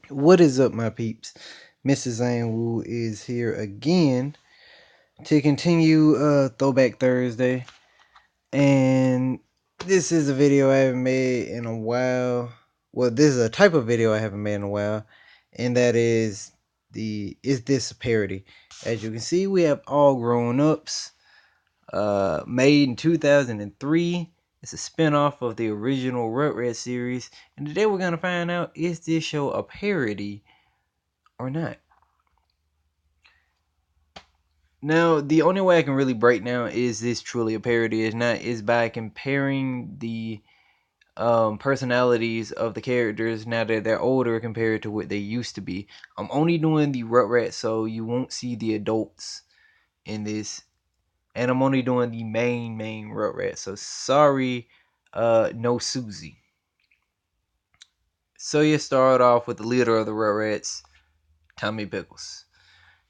What is up, my peeps? Mrs. Wu is here again to continue Throwback Thursday. And this is a video I haven't made in a while. Well, this is a type of video I haven't made in a while. And that is Is This a Parody? As you can see, we have All Grown Ups, made in 2003. It's a spinoff of the original Rugrats series. And today we're going to find out, is this show a parody or not? Now, the only way I can really break down is this truly a parody is not is by comparing the personalities of the characters now that they're older compared to what they used to be. I'm only doing the Rugrats, so you won't see the adults in this, and I'm only doing the main Rugrats. So sorry, no Susie. So you start off with the leader of the Rugrats, Tommy Pickles.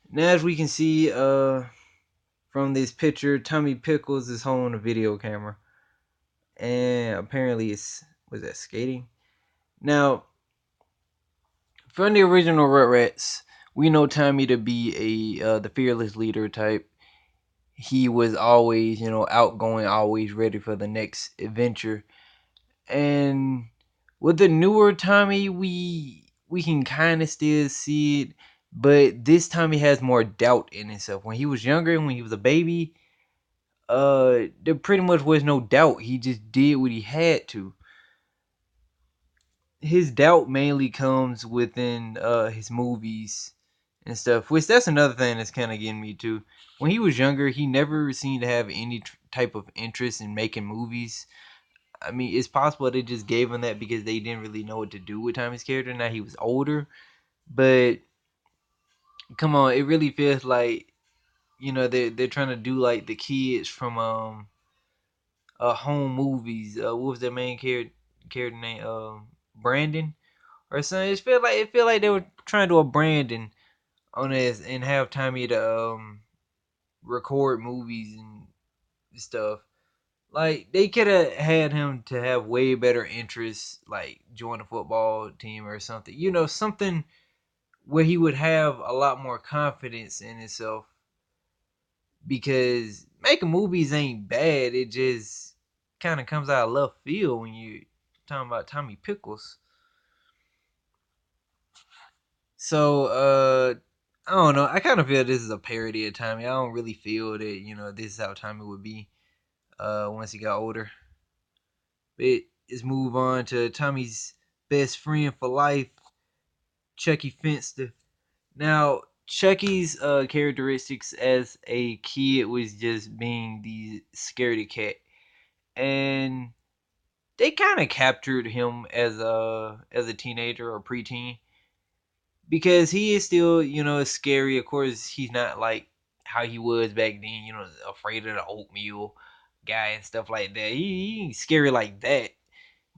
Now, as we can see, from this picture, Tommy Pickles is holding a video camera, and apparently it's was that skating. Now, from the original Rugrats, we know Tommy to be the fearless leader type. He was always, outgoing, always ready for the next adventure. And with the newer Tommy, we can kind of still see it, but this Tommy has more doubt in himself. When he was younger, when he was a baby, there pretty much was no doubt. He just did what he had to. His doubt mainly comes within his movies and stuff, which that's another thing that's kind of getting me too. When he was younger, he never seemed to have any type of interest in making movies. I mean, it's possible they just gave him that because they didn't really know what to do with Tommy's character. Now he was older, but come on, it really feels like they're trying to do like the kids from home movies. What was their main character name? Brandon or something. It feel like they were trying to do a Brandon on this and have Tommy to record movies and stuff. Like they could have had him to have way better interests, like join a football team or something. Something where he would have a lot more confidence in himself. Because making movies ain't bad. It just kind of comes out of left field when you talking about Tommy Pickles. So, I don't know. I kind of feel this is a parody of Tommy. I don't really feel that this is how Tommy would be once he got older. But let's move on to Tommy's best friend for life, Chucky Finster. Now, Chucky's characteristics as a kid was just being the scaredy cat, and they kind of captured him as a teenager or preteen because he is still scary. Of course, he's not like how he was back then. Afraid of the oatmeal guy and stuff like that. He ain't scary like that,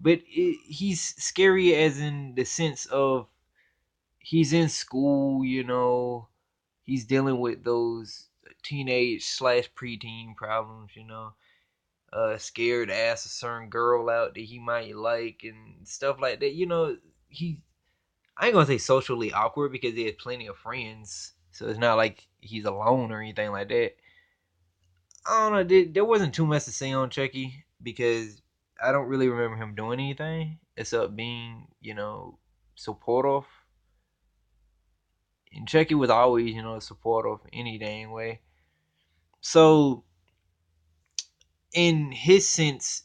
but he's scary as in the sense of he's in school. He's dealing with those teenage slash preteen problems. Scared to ask a certain girl out that he might like and stuff like that. He I ain't gonna say socially awkward because he has plenty of friends, so it's not like he's alone or anything like that. I don't know. There wasn't too much to say on Chucky because I don't really remember him doing anything except being, supportive. And Chucky was always, supportive any dang way. So in his sense,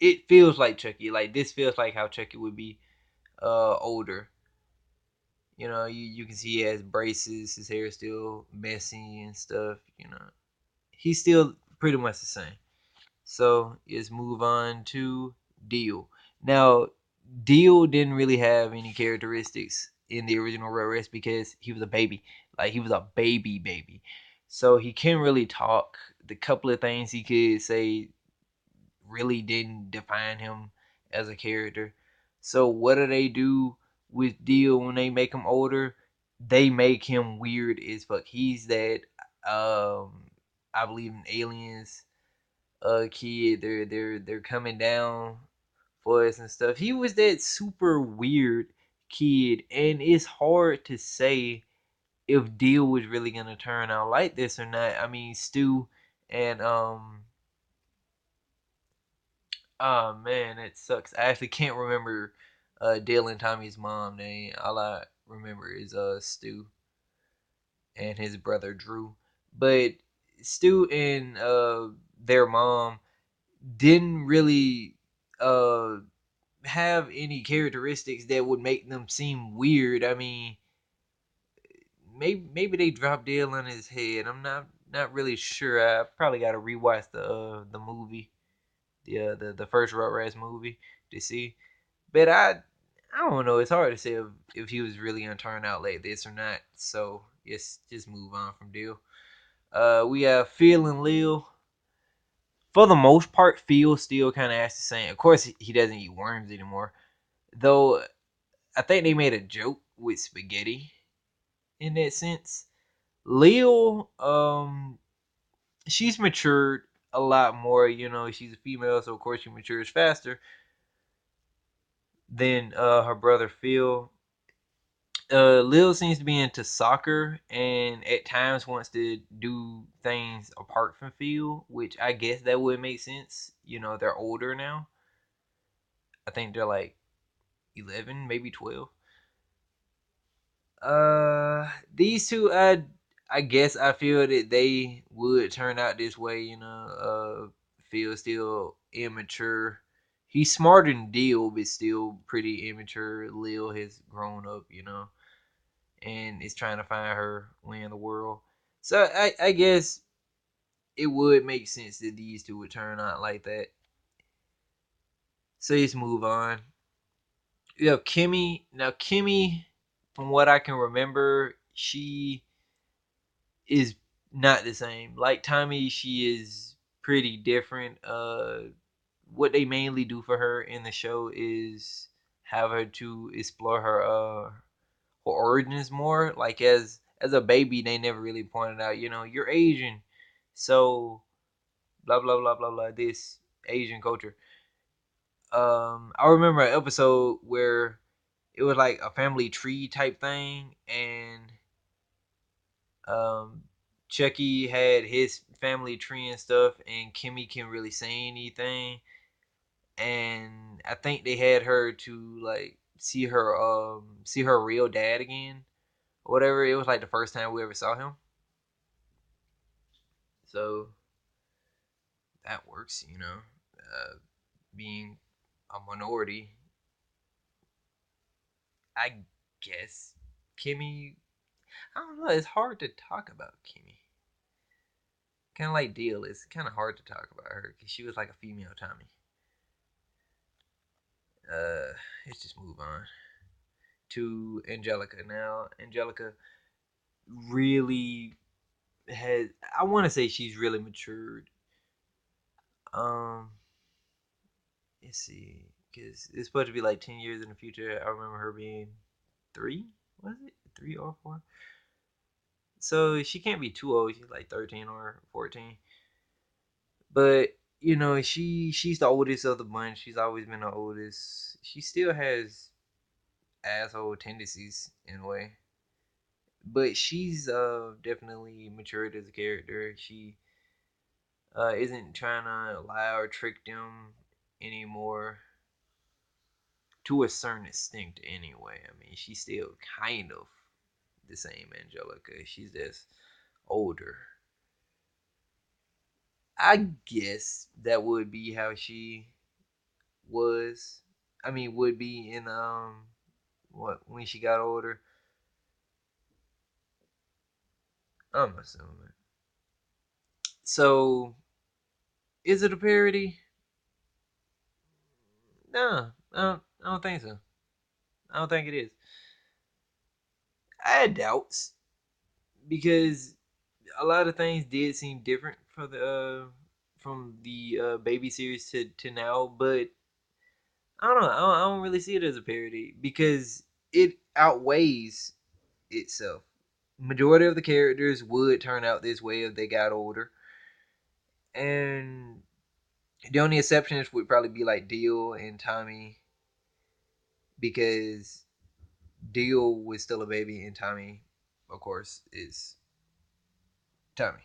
it feels like Chucky. Like this feels like how Chucky would be older. You can see he has braces, his hair is still messy and stuff. He's still pretty much the same. So let's move on to Deal. Now, Deal didn't really have any characteristics in the original Rugrats because he was a baby. Like he was a baby. So he can't really talk. The couple of things he could say really didn't define him as a character. So what do they do with Deal when they make him older? They make him weird as fuck. He's that I believe in aliens kid. They're coming down for us and stuff. He was that super weird kid, and it's hard to say if Deal was really gonna turn out like this or not. I mean, Stu and oh man, it sucks. I actually can't remember Dale and Tommy's mom name. All I remember is Stu and his brother Drew. But Stu and their mom didn't really uh have any characteristics that would make them seem weird. I mean, maybe they dropped Dale on his head. I'm not really sure. I probably got to rewatch the movie, the first Rugrats movie to see. But I don't know. It's hard to say if he was really gonna turn out like this or not. So just move on from Dale. We have Phil and Lil. For the most part, Phil still kind of acts the same. Of course, he doesn't eat worms anymore. Though I think they made a joke with spaghetti in that sense. Lil, she's matured a lot more. You know, she's a female, so of course she matures faster than her brother Phil. Lil seems to be into soccer and at times wants to do things apart from Phil, which I guess that would make sense. You know, they're older now. I think they're like 11, maybe 12. These two, I guess I feel that they would turn out this way. You know, Phil still immature. He's smarter than Deal, but still pretty immature. Lil has grown up, you know, and is trying to find her way in the world. So I guess it would make sense that these two would turn out like that. So let's move on. You have Kimmy. Now Kimmy, from what I can remember, she is not the same. Like Tommy, she is pretty different. What they mainly do for her in the show is have her to explore her origins more. Like as a baby, they never really pointed out, you know, you're Asian, so blah blah blah blah blah. This Asian culture. I remember an episode where it was like a family tree type thing, and um, Chucky had his family tree and stuff, and Kimmy can't really say anything. And I think they had her to like see her real dad again or whatever. It was like the first time we ever saw him. So that works, you know. Being a minority, I guess. Kimmy, I don't know. It's hard to talk about Kimmy. Kind of like Deal. It's kind of hard to talk about her because she was like a female Tommy. Uh, let's just move on to Angelica. Now, Angelica really has. I want to say she's really matured. Um, let's see, because it's supposed to be like 10 years in the future. I remember her being three. Was it 3 or 4? So she can't be too old. She's like 13 or 14. But you know, she's the oldest of the bunch. She's always been the oldest. She still has asshole tendencies in a way, but she's definitely matured as a character. She isn't trying to lie or trick them anymore, to a certain extent anyway. I mean, she's still kind of the same Angelica. She's just older. I guess that would be how she was. I mean, would be in what when she got older. I'm assuming. So, is it a parody? No, I don't think so. I don't think it is. I had doubts because a lot of things did seem different for the from the baby series to now, but I don't know. I don't really see it as a parody because it outweighs itself. Majority of the characters would turn out this way if they got older, and the only exceptions would probably be like Deal and Tommy because deal with Still a Baby, and Tommy, of course, is Tommy.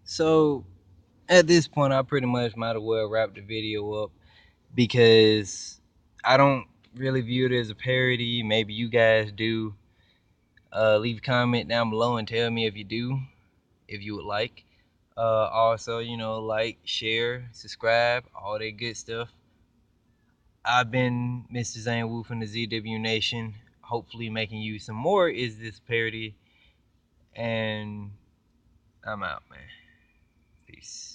So at this point, I pretty much might as well wrap the video up because I don't really view it as a parody. Maybe you guys do. Leave a comment down below and tell me if you do, if you would like. Also, like, share, subscribe, all that good stuff. I've been Mr. Zane Wu from the ZW Nation. Hopefully, making you some more Is This Parody. And I'm out, man. Peace.